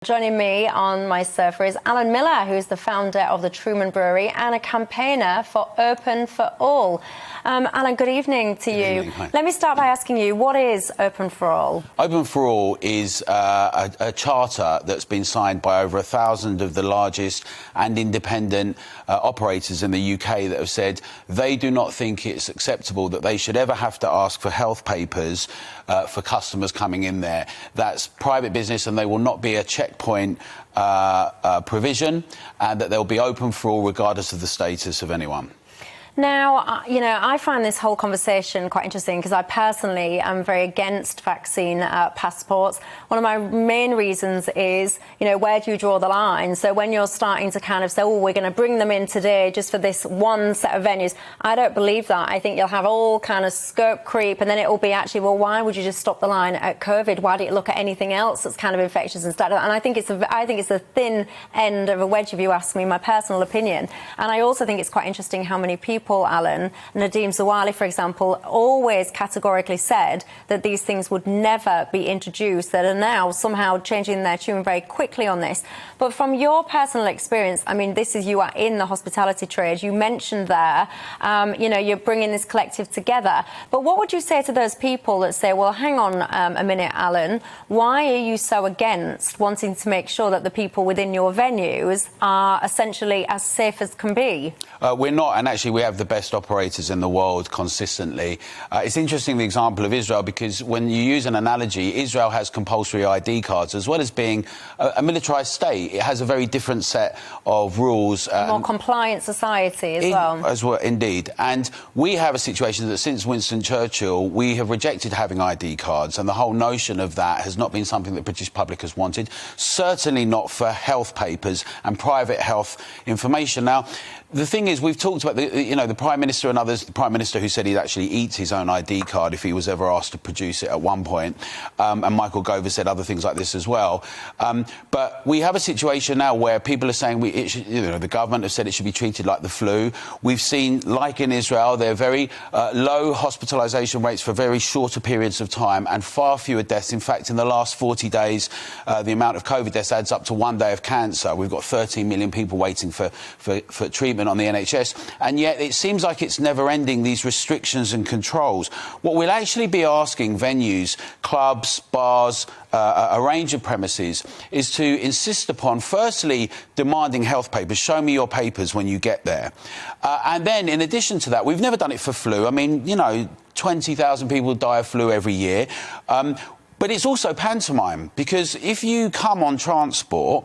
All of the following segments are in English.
Joining me on my sofa is Alan Miller, who's the founder of the Truman Brewery and a campaigner for Open for All. Alan, good evening to you. Let me start by asking you, what is Open for All? Open for All is a charter that's been signed by over 1,000 of the largest and independent operators in the UK that have said they do not think it's acceptable that they should ever have to ask for health papers for customers coming in there. That's private business and they will not be a checkpoint provision, and that they'll be open for all regardless of the status of anyone. Now, I find this whole conversation quite interesting because I personally am very against vaccine passports. One of my main reasons is, where do you draw the line? So when you're starting to kind of say, we're going to bring them in today just for this one set of venues, I don't believe that. I think you'll have all kind of scope creep, and then it will be actually, well, why would you just stop the line at COVID? Why don't you look at anything else that's kind of infectious instead? And I think it's a thin end of a wedge, if you ask me, my personal opinion. And I also think it's quite interesting how many people, Alan, Nadeem Zawali, for example, always categorically said that these things would never be introduced, that are now somehow changing their tune very quickly on this. But from your personal experience, I mean, you are in the hospitality trade. You mentioned there, you're bringing this collective together. But what would you say to those people that say, well, hang on a minute, Alan, why are you so against wanting to make sure that the people within your venues are essentially as safe as can be? We're not, and actually we have the best operators in the world consistently. It's interesting, the example of Israel, because when you use an analogy, Israel has compulsory ID cards as well as being a militarised state. It has a very different set of rules. More compliant society as well. Indeed. And we have a situation that since Winston Churchill, we have rejected having ID cards, and the whole notion of that has not been something that the British public has wanted, certainly not for health papers and private health information. Now, the thing is, we've talked about the Prime Minister and others, the Prime Minister who said he'd actually eat his own ID card if he was ever asked to produce it at one point, and Michael Gove said other things like this as well. But we have a situation now where people are saying the government have said it should be treated like the flu. We've seen, like in Israel, there are very low hospitalisation rates for very shorter periods of time and far fewer deaths. In fact, in the last 40 days, the amount of COVID deaths adds up to 1 day of cancer. We've got 13 million people waiting for treatment on the NHS, and yet it seems like it's never ending, these restrictions and controls. What we'll actually be asking venues, clubs, bars, a range of premises, is to insist upon, firstly, demanding health papers. Show me your papers when you get there. And then, in addition to that, we've never done it for flu. I mean, 20,000 people die of flu every year. But it's also pantomime, because if you come on transport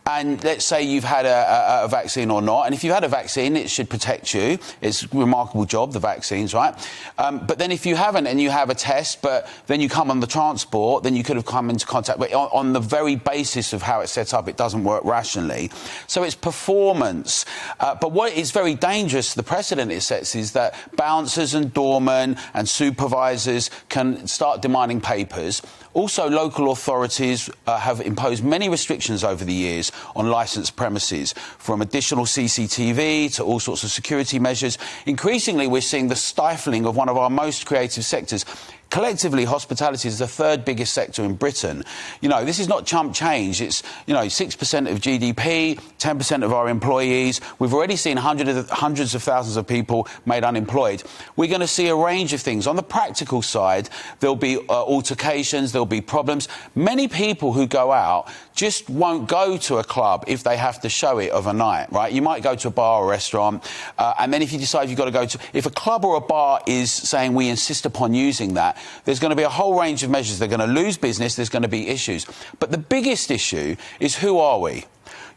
and let's say you've had a vaccine or not, and if you've had a vaccine, it should protect you. It's a remarkable job, the vaccines, right? But then if you haven't and you have a test, but then you come on the transport, then you could have come into contact. But on the very basis of how it's set up, it doesn't work rationally. So it's performance. But what is very dangerous, the precedent it sets, is that bouncers and doormen and supervisors can start demanding papers. Also, local authorities have imposed many restrictions over the years on licensed premises, from additional CCTV to all sorts of security measures. Increasingly, we're seeing the stifling of one of our most creative sectors. Collectively, hospitality is the third biggest sector in Britain. This is not chump change. It's, 6% of GDP, 10% of our employees. We've already seen hundreds of thousands of people made unemployed. We're going to see a range of things. On the practical side, there'll be altercations, there'll be problems. Many people who go out just won't go to a club if they have to show it overnight, right? You might go to a bar or restaurant, and then if you decide you've got to go to... If a club or a bar is saying we insist upon using that, there's going to be a whole range of measures. They're going to lose business. There's going to be issues. But the biggest issue is, who are we?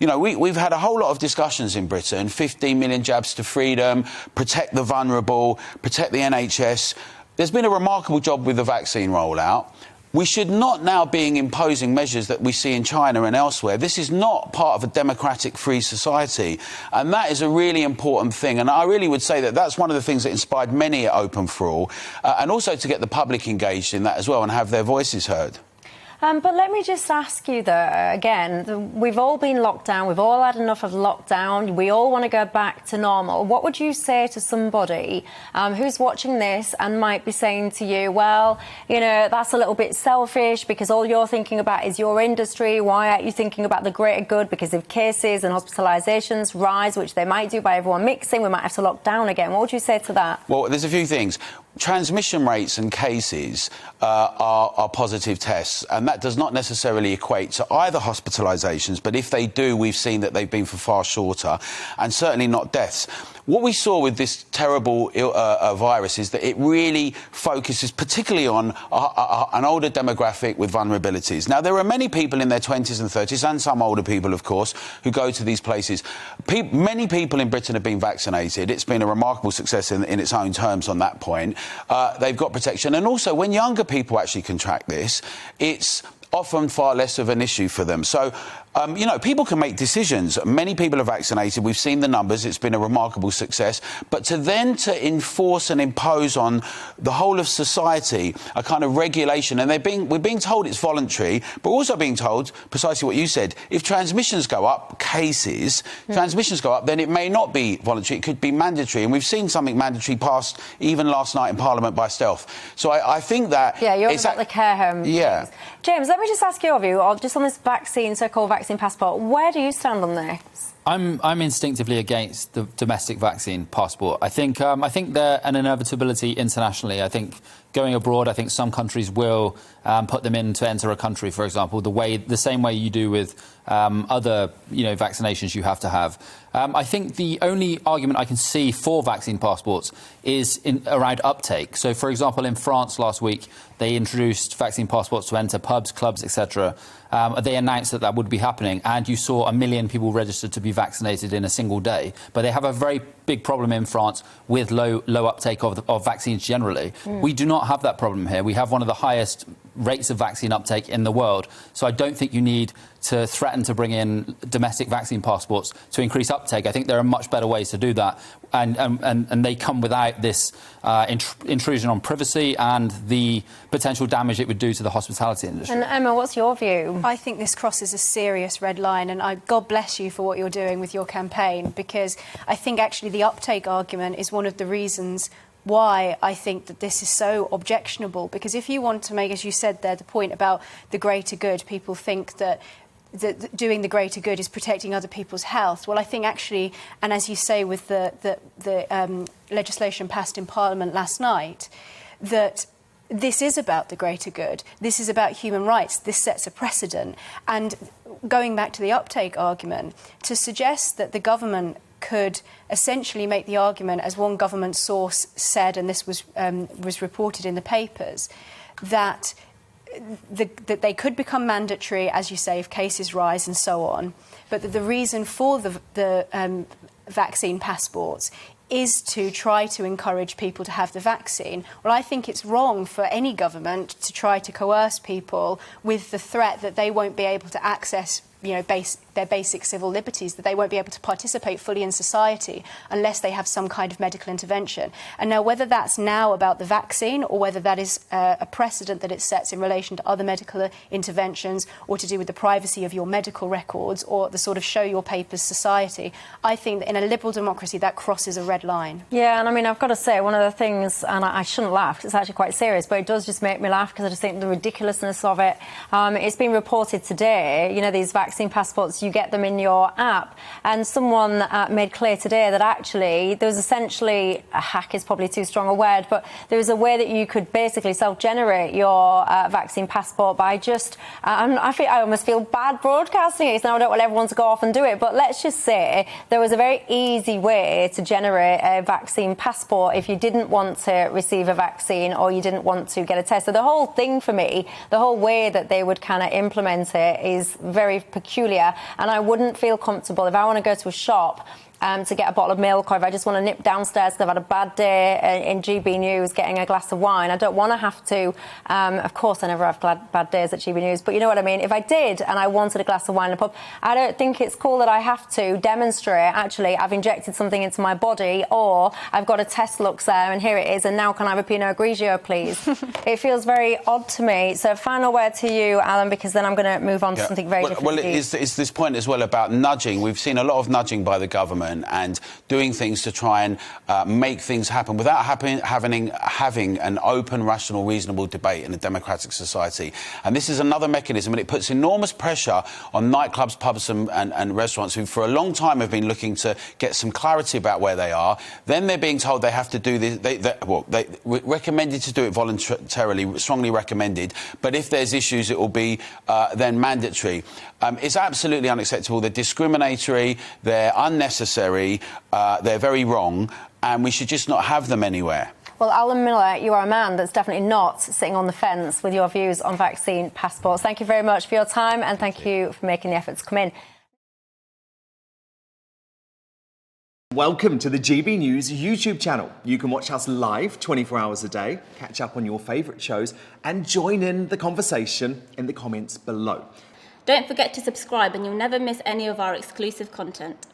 We've had a whole lot of discussions in Britain, 15 million jabs to freedom, protect the vulnerable, protect the NHS. There's been a remarkable job with the vaccine rollout. We should not now be imposing measures that we see in China and elsewhere. This is not part of a democratic, free society. And that is a really important thing. And I really would say that that's one of the things that inspired many at Open for All, and also to get the public engaged in that as well and have their voices heard. But let me just ask you, though, again, we've all been locked down. We've all had enough of lockdown. We all want to go back to normal. What would you say to somebody who's watching this and might be saying to you, well, you know, that's a little bit selfish because all you're thinking about is your industry. Why aren't you thinking about the greater good? Because if cases and hospitalisations rise, which they might do by everyone mixing, we might have to lock down again. What would you say to that? Well, there's a few things. Transmission rates and cases are positive tests, and that does not necessarily equate to either hospitalisations, but if they do, we've seen that they've been for far shorter, and certainly not deaths. What we saw with this terrible virus is that it really focuses particularly on an older demographic with vulnerabilities. Now, there are many people in their 20s and 30s, and some older people, of course, who go to these places. Many people in Britain have been vaccinated. It's been a remarkable success in its own terms on that point. They've got protection. And also, when younger people actually contract this, it's often far less of an issue for them. So, you know, people can make decisions. Many people are vaccinated. We've seen the numbers. It's been a remarkable success. But to enforce and impose on the whole of society a kind of regulation, and we're being told it's voluntary, but also being told precisely what you said. If transmissions go up, transmissions go up, then it may not be voluntary. It could be mandatory. And we've seen something mandatory passed even last night in Parliament by stealth. So I think that... Yeah, you're about the care home. Yeah. James, let me just ask your view, just on this vaccine, so-called vaccine passport. Where do you stand on this? I'm instinctively against the domestic vaccine passport. I think they're an inevitability internationally. I think going abroad, I think some countries will put them in to enter a country, for example, the same way you do with other vaccinations you have to have. I think the only argument I can see for vaccine passports is around uptake. So, for example, in France last week, they introduced vaccine passports to enter pubs, clubs, etc. They announced that would be happening, and you saw 1 million people registered to be vaccinated in a single day. But they have a very big problem in France with low uptake of vaccines generally. We do not have that problem here. We have one of the highest rates of vaccine uptake in the world. So I don't think you need to threaten to bring in domestic vaccine passports to increase uptake. I think there are much better ways to do that. And they come without this intrusion on privacy and the potential damage it would do to the hospitality industry. And Emma, what's your view? I think this crosses a serious red line, and God bless you for what you're doing with your campaign, because I think actually the uptake argument is one of the reasons why I think that this is so objectionable. Because if you want to make, as you said there, the point about the greater good, people think that doing the greater good is protecting other people's health. Well, I think actually, and as you say with the legislation passed in Parliament last night, that this is about the greater good. This is about human rights. This sets a precedent. And going back to the uptake argument, to suggest that the government could essentially make the argument, as one government source said, and this was reported in the papers, that they could become mandatory, as you say, if cases rise and so on, but that the reason for the vaccine passports is to try to encourage people to have the vaccine. Well, I think it's wrong for any government to try to coerce people with the threat that they won't be able to access their basic civil liberties, that they won't be able to participate fully in society unless they have some kind of medical intervention. And now, whether that's now about the vaccine or whether that is a precedent that it sets in relation to other medical interventions or to do with the privacy of your medical records or the sort of show your papers society, I think that in a liberal democracy that crosses a red line. Yeah, and I mean, I've got to say, one of the things, and I shouldn't laugh, 'cause it's actually quite serious, but it does just make me laugh because I just think the ridiculousness of it. It's been reported today, these vaccine passports, you get them in your app, and someone made clear today that actually there was essentially, a hack is probably too strong a word, but there was a way that you could basically self-generate your vaccine passport by just, I almost feel bad broadcasting it, so now I don't want everyone to go off and do it, but let's just say there was a very easy way to generate a vaccine passport if you didn't want to receive a vaccine or you didn't want to get a test. So the whole thing for me, the whole way that they would kind of implement it is very peculiar, and I wouldn't feel comfortable if I want to go to a shop to get a bottle of milk, or if I just want to nip downstairs because I've had a bad day in GBNews getting a glass of wine, I don't want to have to. Of course, I never have bad days at GBNews, but you know what I mean. If I did and I wanted a glass of wine in a pub, I don't think it's cool that I have to demonstrate, actually, I've injected something into my body, or I've got a test looks there and here it is, and now can I have a Pinot Grigio, please? It feels very odd to me. So final word to you, Alan, because then I'm going to move on to something very different. Well, it's this point as well about nudging. We've seen a lot of nudging by the government and doing things to try and make things happen without having an open, rational, reasonable debate in a democratic society. And this is another mechanism, and it puts enormous pressure on nightclubs, pubs and restaurants who for a long time have been looking to get some clarity about where they are. Then they're being told they have to do this. They recommended to do it voluntarily, strongly recommended. But if there's issues, it will be then mandatory. It's absolutely unacceptable. They're discriminatory. They're unnecessary. They're very wrong. And we should just not have them anywhere. Well, Alan Miller, you are a man that's definitely not sitting on the fence with your views on vaccine passports. Thank you very much for your time, and thank you for making the effort to come in. Welcome to the GB News YouTube channel. You can watch us live 24 hours a day, catch up on your favourite shows, and join in the conversation in the comments below. Don't forget to subscribe and you'll never miss any of our exclusive content.